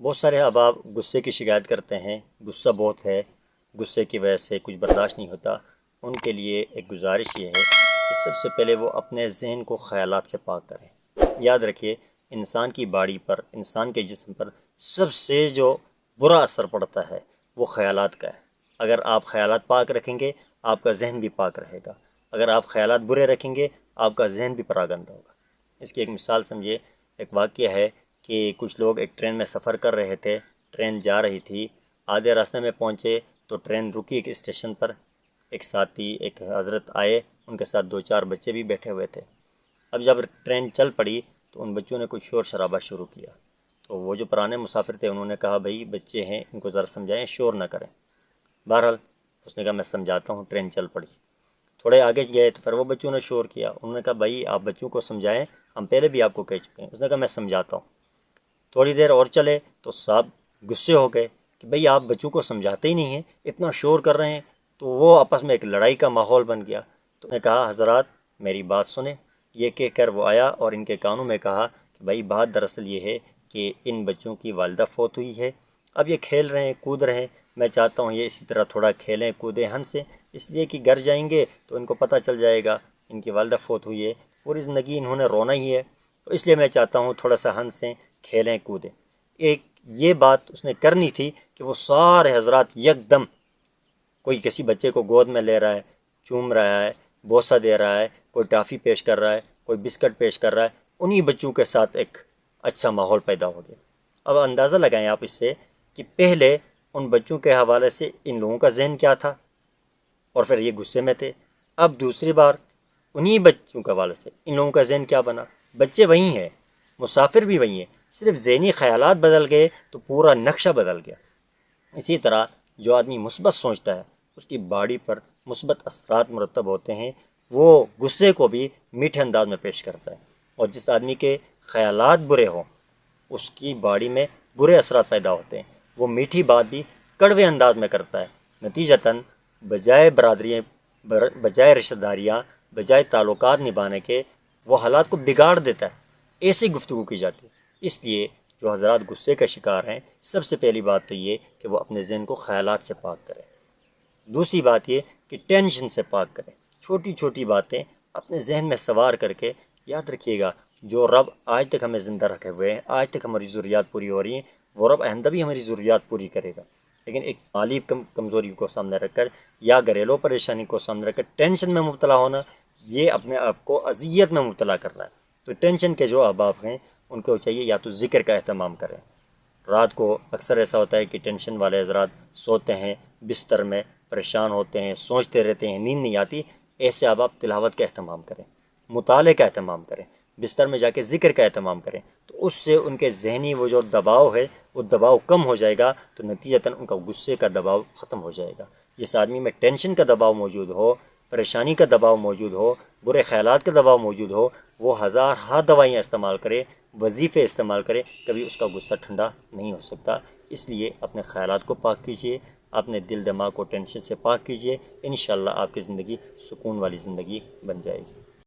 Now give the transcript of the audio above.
بہت سارے احباب غصے کی شکایت کرتے ہیں، غصہ بہت ہے، غصے کی وجہ سے کچھ برداشت نہیں ہوتا۔ ان کے لیے ایک گزارش یہ ہے کہ سب سے پہلے وہ اپنے ذہن کو خیالات سے پاک کریں۔ یاد رکھیے، انسان کی باڈی پر، انسان کے جسم پر سب سے جو برا اثر پڑتا ہے وہ خیالات کا ہے۔ اگر آپ خیالات پاک رکھیں گے، آپ کا ذہن بھی پاک رہے گا۔ اگر آپ خیالات برے رکھیں گے، آپ کا ذہن بھی پراگندہ ہوگا۔ اس کی ایک مثال سمجھیے، ایک واقعہ ہے کہ کچھ لوگ ایک ٹرین میں سفر کر رہے تھے۔ ٹرین جا رہی تھی، آدھے راستے میں پہنچے تو ٹرین رکی ایک اسٹیشن پر۔ ایک ساتھی، ایک حضرت آئے، ان کے ساتھ 2-4 بچے بھی بیٹھے ہوئے تھے۔ اب جب ٹرین چل پڑی تو ان بچوں نے کچھ شور شرابہ شروع کیا۔ تو وہ جو پرانے مسافر تھے انہوں نے کہا، بھائی بچے ہیں، ان کو ذرا سمجھائیں، شور نہ کریں۔ بہرحال اس نے کہا میں سمجھاتا ہوں۔ ٹرین چل پڑی، تھوڑے آگے گئے تو پھر وہ بچوں نے شور کیا۔ انہوں نے کہا، بھائی آپ بچوں کو سمجھائیں، ہم پہلے بھی آپ کو کہہ چکے ہیں۔ اس نے کہا میں سمجھاتا ہوں۔ تھوڑی دیر اور چلے تو صاحب غصے ہو گئے کہ بھئی آپ بچوں کو سمجھاتے ہی نہیں ہیں، اتنا شور کر رہے ہیں۔ تو وہ آپس میں ایک لڑائی کا ماحول بن گیا۔ تو نے کہا، حضرات میری بات سنیں۔ یہ کہہ کر وہ آیا اور ان کے کانوں میں کہا کہ بھئی بات دراصل یہ ہے کہ ان بچوں کی والدہ فوت ہوئی ہے۔ اب یہ کھیل رہے ہیں، کود رہے ہیں، میں چاہتا ہوں یہ اسی طرح تھوڑا کھیلیں، کودیں، ہنسیں، اس لیے کہ گھر جائیں گے تو ان کو پتہ چل جائے گا ان کی والدہ فوت ہوئی ہے، پوری زندگی انہوں نے رونا ہی ہے، تو اس لیے میں چاہتا ہوں تھوڑا سا ہنسیں، کھیلیں، کودیں۔ ایک یہ بات اس نے کرنی تھی کہ وہ سارے حضرات یکدم، کوئی کسی بچے کو گود میں لے رہا ہے، چوم رہا ہے، بوسہ دے رہا ہے، کوئی ٹافی پیش کر رہا ہے، کوئی بسکٹ پیش کر رہا ہے، انہی بچوں کے ساتھ ایک اچھا ماحول پیدا ہو گیا۔ اب اندازہ لگائیں آپ اس سے کہ پہلے ان بچوں کے حوالے سے ان لوگوں کا ذہن کیا تھا، اور پھر یہ غصے میں تھے۔ اب دوسری بار انہی بچوں کے حوالے سے ان لوگوں کا ذہن کیا بنا؟ بچے وہی ہیں، مسافر بھی وہی ہیں، صرف ذہنی خیالات بدل گئے تو پورا نقشہ بدل گیا۔ اسی طرح جو آدمی مثبت سوچتا ہے اس کی باڈی پر مثبت اثرات مرتب ہوتے ہیں، وہ غصے کو بھی میٹھے انداز میں پیش کرتا ہے۔ اور جس آدمی کے خیالات برے ہوں اس کی باڈی میں برے اثرات پیدا ہوتے ہیں، وہ میٹھی بات بھی کڑوے انداز میں کرتا ہے۔ نتیجتاً بجائے برادریاں، بجائے رشتہ داریاں، بجائے تعلقات نبھانے کے، وہ حالات کو بگاڑ دیتا ہے۔ ایسی گفتگو کی جاتی ہے۔ اس لیے جو حضرات غصے کا شکار ہیں، سب سے پہلی بات تو یہ کہ وہ اپنے ذہن کو خیالات سے پاک کریں۔ دوسری بات یہ کہ ٹینشن سے پاک کریں۔ چھوٹی چھوٹی باتیں اپنے ذہن میں سوار کر کے، یاد رکھیے گا جو رب آج تک ہمیں زندہ رکھے ہوئے ہیں، آج تک ہماری ضروریات پوری ہو رہی ہیں، وہ رب آئندہ بھی ہماری ضروریات پوری کرے گا۔ لیکن ایک مالی کمزوری کو سامنے رکھ کر یا گھریلو پریشانی کو سامنے رکھ کر ٹینشن میں مبتلا ہونا، یہ اپنے آپ کو اذیت میں مبتلا کرنا ہے۔ تو ٹینشن کے جو احباب ہیں ان کو چاہیے یا تو ذکر کا اہتمام کریں۔ رات کو اکثر ایسا ہوتا ہے کہ ٹینشن والے حضرات سوتے ہیں بستر میں، پریشان ہوتے ہیں، سوچتے رہتے ہیں، نیند نہیں آتی۔ ایسے احباب تلاوت کا اہتمام کریں، مطالعے کا اہتمام کریں، بستر میں جا کے ذکر کا اہتمام کریں، تو اس سے ان کے ذہنی وہ جو دباؤ ہے وہ دباؤ کم ہو جائے گا، تو نتیجتاً ان کا غصے کا دباؤ ختم ہو جائے گا۔ جس آدمی میں ٹینشن کا دباؤ موجود ہو، پریشانی کا دباؤ موجود ہو، برے خیالات کا دباؤ موجود ہو، وہ ہزار ہا دوائیاں استعمال کرے، وظیفے استعمال کرے، کبھی اس کا غصہ ٹھنڈا نہیں ہو سکتا۔ اس لیے اپنے خیالات کو پاک کیجیے، اپنے دل دماغ کو ٹینشن سے پاک کیجیے، انشاءاللہ آپ کی زندگی سکون والی زندگی بن جائے گی۔